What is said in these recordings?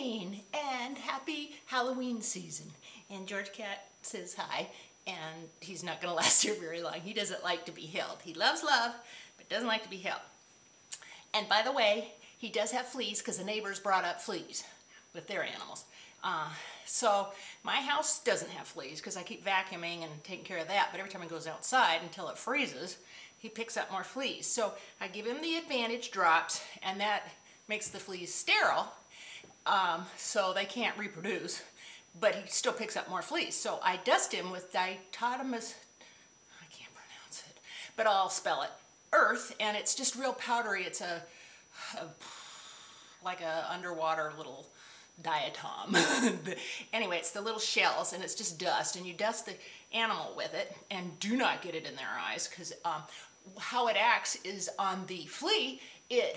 morning and happy Halloween season. And George Cat says hi, and he's not going to last here very long. He doesn't like to be held. He loves love, but doesn't like to be held. And by the way, he does have fleas because the neighbors brought up fleas with their animals. So my house doesn't have fleas because I keep vacuuming and taking care of that, but every time he goes outside until it freezes, he picks up more fleas. So I give him the Advantage drops, and that makes the fleas sterile, so they can't reproduce, but he still picks up more fleas. So I dust him with diatomaceous, I can't pronounce it, but I'll spell it, earth, and it's just real powdery. It's like a underwater little diatom. Anyway, it's the little shells, and it's just dust, and you dust the animal with it, and do not get it in their eyes, because how it acts is on the flea, it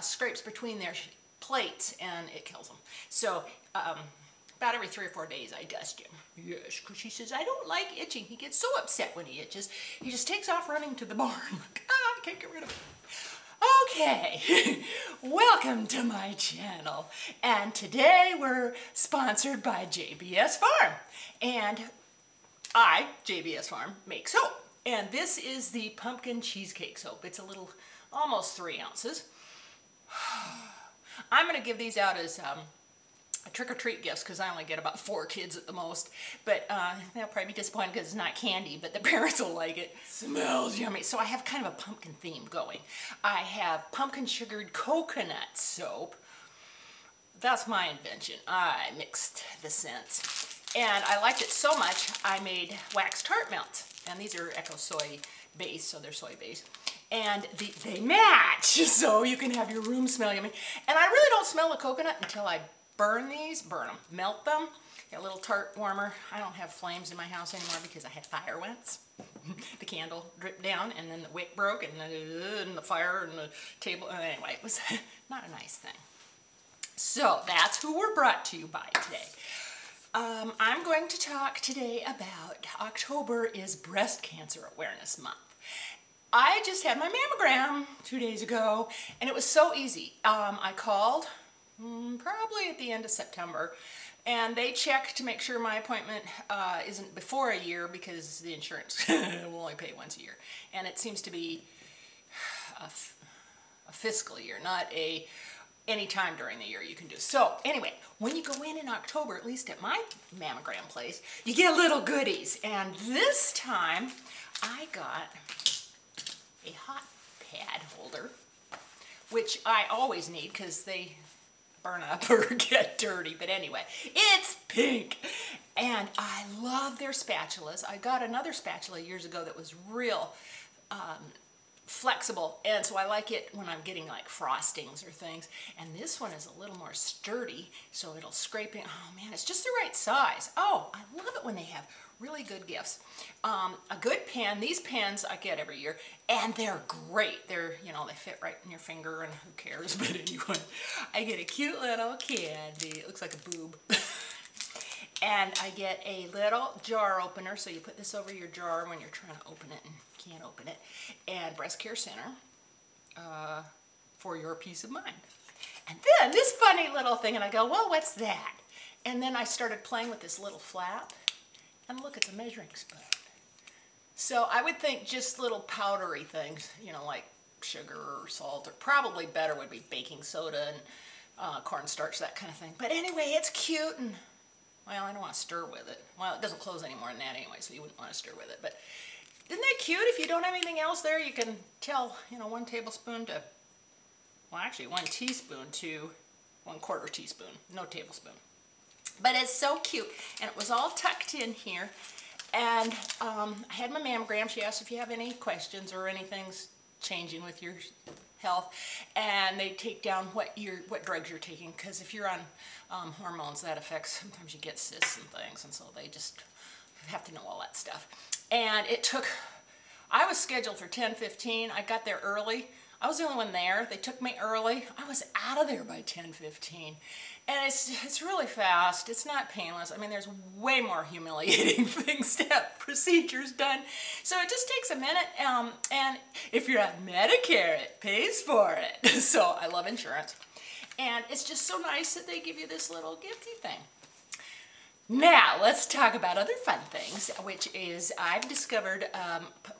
scrapes between their plates and it kills them. So about every 3 or 4 days I dust him. Yes, because he says, I don't like itching. He gets so upset when he itches. He just takes off running to the barn. Like, I can't get rid of him. Okay, welcome to my channel, and today we're sponsored by JBS Farm, and I, JBS Farm, make soap, and this is the pumpkin cheesecake soap. It's a little, almost 3 ounces. I'm going to give these out as trick-or-treat gifts because I only get about 4 kids at the most, but they'll probably be disappointed because it's not candy, but the parents will like it. Smells yummy. So I have kind of a pumpkin theme going. I have pumpkin sugared coconut soap. That's my invention. I mixed the scents, and I liked it so much I made wax tart melt, and these are Eco Soy based, so they're soy based. And they match, so you can have your room smell yummy. And I really don't smell the coconut until I burn them, melt them. Get a little Tart warmer. I don't have flames in my house anymore because I had fire once. The candle dripped down, and then the wick broke, and the fire and the table. Anyway, it was not a nice thing. So that's who we're brought to you by today. I'm going to talk today about October is Breast Cancer Awareness Month. I just had my mammogram 2 days ago, and it was so easy. I called probably at the end of September, and they check to make sure my appointment isn't before a year because the insurance will only pay once a year, and it seems to be a fiscal year, not any time during the year you can do. So anyway, when you go in October, at least at my mammogram place, you get little goodies, and this time I got a hot pad holder, which I always need because they burn up or get dirty, but anyway, it's pink, and I love their spatulas. I got another spatula years ago that was real flexible, and so I like it when I'm getting like frostings or things, and this one is a little more sturdy, so it'll scrape in. Oh man, it's just the right size. Oh, I love it when they have really good gifts. A good pen. These pens I get every year, and they're great. They're, you know, they fit right in your finger, and who cares? But anyway, I get a cute little candy. It looks like a boob. And I get a little jar opener, so you put this over your jar when you're trying to open it and can't open it. And Breast Care Center for your peace of mind. And then this funny little thing, and I go, well, what's that? And then I started playing with this little flap, and look at the measuring spoon. So I would think just little powdery things, you know, like sugar or salt, or probably better would be baking soda and cornstarch, that kind of thing. But anyway, it's cute, and well, I don't want to stir with it. Well, it doesn't close any more than that anyway, so you wouldn't want to stir with it. But isn't that cute? If you don't have anything else there, you can tell, you know, 1 tablespoon to, well, actually 1 teaspoon to 1/4 teaspoon, no tablespoon. But it's so cute, and it was all tucked in here. And I had my mammogram. She asked if you have any questions or anything's changing with your health, and they take down what drugs you're taking, because if you're on hormones, that affects, sometimes you get cysts and things, and so they just have to know all that stuff. And it took, I was scheduled for 10:15. I got there early. I was the only one there. They took me early. I was out of there by 10:15. And it's really fast. It's not painless. I mean, there's way more humiliating things to have procedures done. So it just takes a minute. And if you're on Medicare, it pays for it. So I love insurance. And it's just so nice that they give you this little gifty thing. Now, let's talk about other fun things, which is I've discovered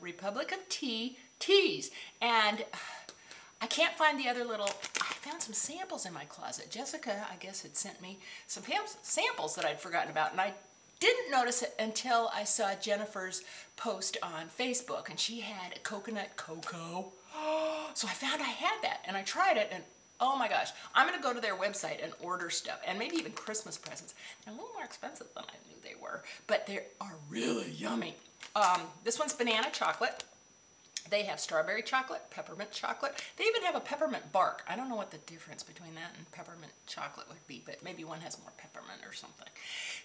Republic of Tea teas. And I can't find the other little, I found some samples in my closet. Jessica, I guess, had sent me some samples that I'd forgotten about, and I didn't notice it until I saw Jennifer's post on Facebook, and she had a coconut cocoa. So I found I had that, and I tried it, and oh my gosh, I'm going to go to their website and order stuff, and maybe even Christmas presents. They're a little more expensive than I knew they were, but they are really yummy. This one's banana chocolate. They have strawberry chocolate, peppermint chocolate. They even have a peppermint bark. I don't know what the difference between that and peppermint chocolate would be, but maybe one has more peppermint or something.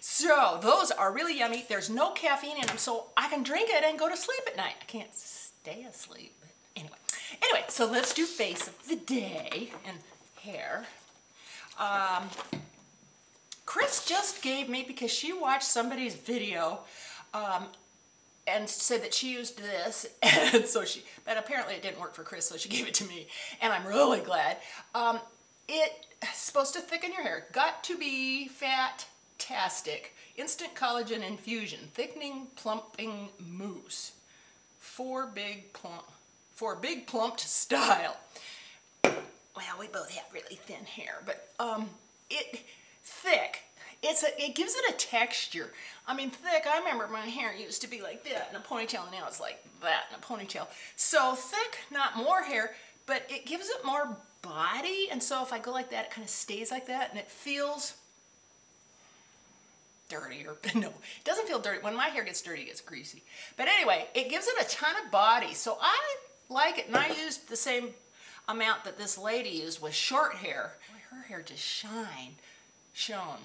So those are really yummy. There's no caffeine in them, so I can drink it and go to sleep at night. I can't stay asleep, but anyway. Anyway, so let's do face of the day and hair. Chris just gave me, because she watched somebody's video, and said that she used this, and so but apparently it didn't work for Chris, so she gave it to me, and I'm really glad. It's supposed to thicken your hair. Got to be Fat-Tastic Instant Collagen Infusion Thickening Plumping Mousse for big plumped style. Well, we both have really thin hair, but thick. It gives it a texture. I mean, thick, I remember my hair used to be like that in a ponytail, and now it's like that in a ponytail. So thick, not more hair, but it gives it more body, and so if I go like that, it kind of stays like that, and it feels dirtier. No, it doesn't feel dirty. When my hair gets dirty, it gets greasy. But anyway, it gives it a ton of body, so I like it, and I used the same amount that this lady used with short hair. Boy, her hair just shone.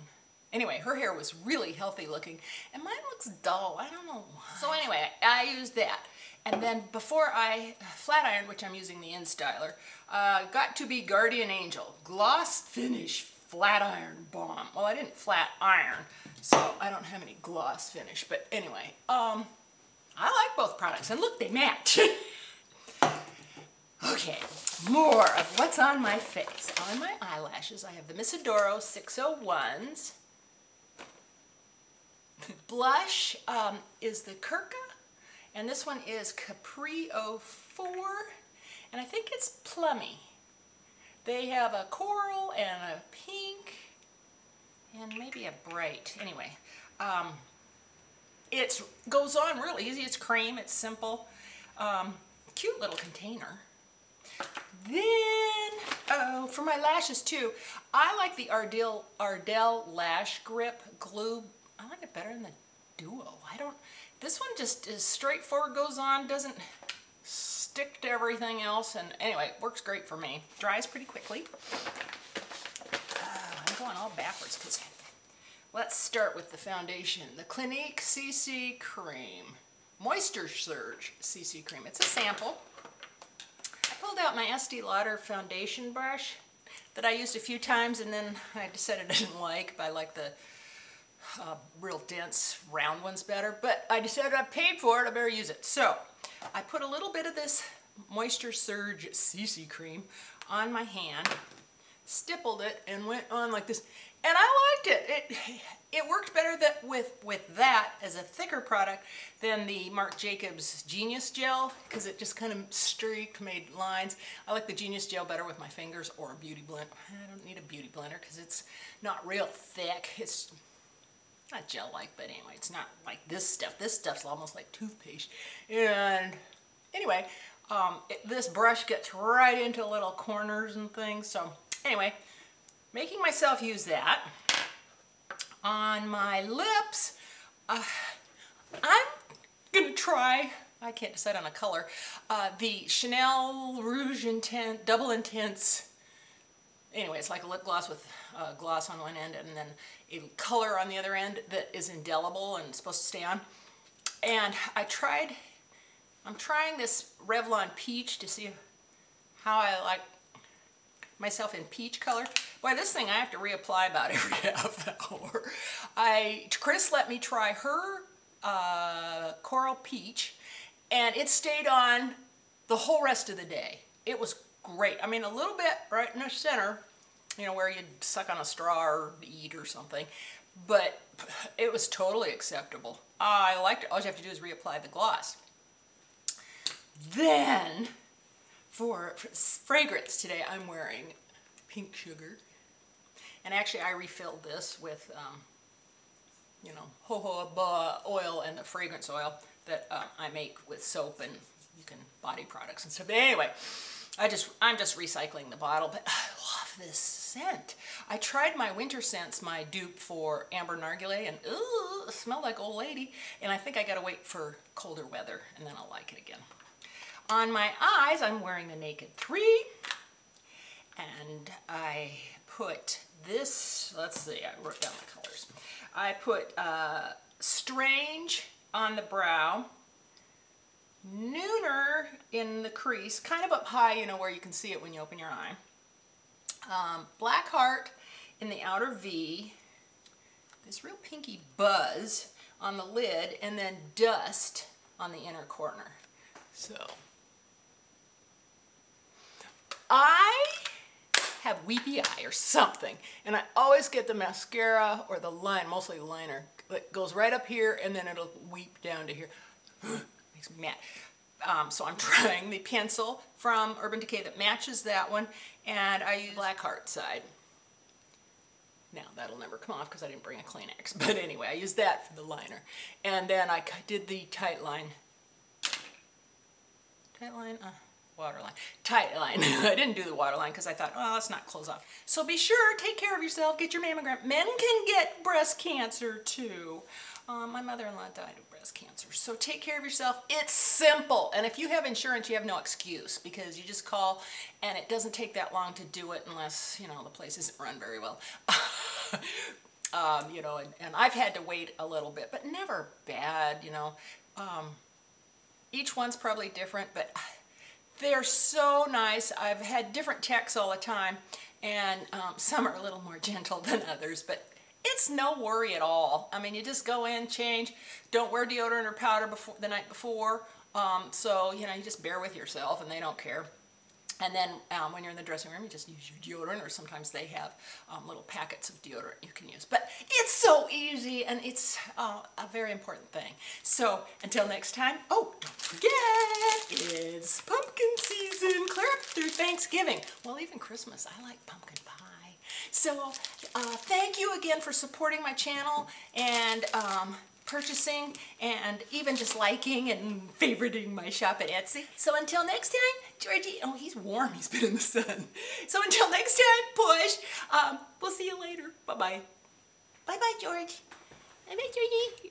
Anyway, her hair was really healthy looking, and mine looks dull. I don't know why. So anyway, I used that. And then before I flat ironed, which I'm using the InStyler, got to be Guardian Angel Gloss Finish Flat Iron Balm. Well, I didn't flat iron, so I don't have any gloss finish. But anyway, I like both products, and look, they match. Okay, more of what's on my face. On my eyelashes, I have the Miss Adoro 601s. Blush is the Circa, and this one is Capri 04, and I think it's plummy. They have a coral and a pink and maybe a bright. Anyway, it goes on real easy. It's cream, it's simple, cute little container. Then, for my lashes too, I like the Ardell Lash Grip Glue. I like it better than the Duo. This one just is straightforward, goes on, doesn't stick to everything else, and anyway, it works great for me. Dries pretty quickly. I'm going all backwards because let's start with the foundation. The Clinique CC Cream. Moisture Surge CC Cream. It's a sample. I pulled out my Estee Lauder foundation brush that I used a few times, and then I decided I didn't like, but I like the real dense round ones better, but I decided I paid for it, I better use it. So I put a little bit of this Moisture Surge CC cream on my hand, stippled it, and went on like this, and I liked it. It worked better with that as a thicker product than the Marc Jacobs Genius Gel, because it just kind of streaked, made lines. I like the Genius Gel better with my fingers or a beauty blender. I don't need a beauty blender because it's not real thick. It's not gel-like, but anyway, it's not like this stuff. This stuff's almost like toothpaste. And anyway, this brush gets right into little corners and things. So anyway, making myself use that. On my lips, I'm gonna try, I can't decide on a color, the Chanel Rouge Intense, Double Intense. Anyway, it's like a lip gloss with gloss on one end and then a color on the other end that is indelible and supposed to stay on. And I'm trying this Revlon Peach to see how I like myself in peach color. Boy, this thing I have to reapply about every half hour. Chris let me try her Coral Peach, and it stayed on the whole rest of the day. It was great. I mean, a little bit right in the center, you know, where you'd suck on a straw or eat or something. But it was totally acceptable. I liked it. All you have to do is reapply the gloss. Then, for fragrance today, I'm wearing pink sugar. And actually, I refilled this with, you know, jojoba oil and the fragrance oil that I make with soap and you can body products and stuff. But anyway, I'm just recycling the bottle, but I love this scent. I tried my winter scents, my dupe for Amber Nargile, and ooh, it smelled like old lady. And I think I gotta wait for colder weather and then I'll like it again. On my eyes, I'm wearing the Naked 3, and I put this, let's see, I wrote down the colors. I put Strange on the brow, Nooner in the crease, kind of up high, you know, where you can see it when you open your eye. Blackheart in the outer V, this real pinky buzz on the lid, and then Dust on the inner corner. So, I have weepy eye or something, and I always get the mascara or the line, mostly the liner, that goes right up here and then it'll weep down to here. Makes me mad. So I'm trying the pencil from Urban Decay that matches that one, and I use Blackheart side. Now that'll never come off because I didn't bring a Kleenex, but anyway, I used that for the liner. And then I did the tight line. Waterline. Tight line. I didn't do the waterline because I thought, oh, let's not close off. So be sure, take care of yourself, get your mammogram. Men can get breast cancer too. My mother-in-law died of breast cancer. So take care of yourself. It's simple. And if you have insurance, you have no excuse because you just call and it doesn't take that long to do it unless, you know, the place isn't run very well. You know, and I've had to wait a little bit, but never bad, you know. Each one's probably different, but they're so nice. I've had different techs all the time, and some are a little more gentle than others, but it's no worry at all. I mean, you just go in, change, don't wear deodorant or powder the night before, so, you know, you just bear with yourself, and they don't care. And then when you're in the dressing room, you just use your deodorant, or sometimes they have little packets of deodorant you can use. But it's so easy, and it's a very important thing. So until next time, oh, don't forget, it's pumpkin season, clear up through Thanksgiving. Well, even Christmas, I like pumpkin pie. So thank you again for supporting my channel and purchasing and even just liking and favoriting my shop at Etsy. So until next time, Georgie, oh, he's warm, he's been in the sun. So until next time, push. We'll see you later. Bye-bye. Bye-bye, George. Bye-bye, Georgie.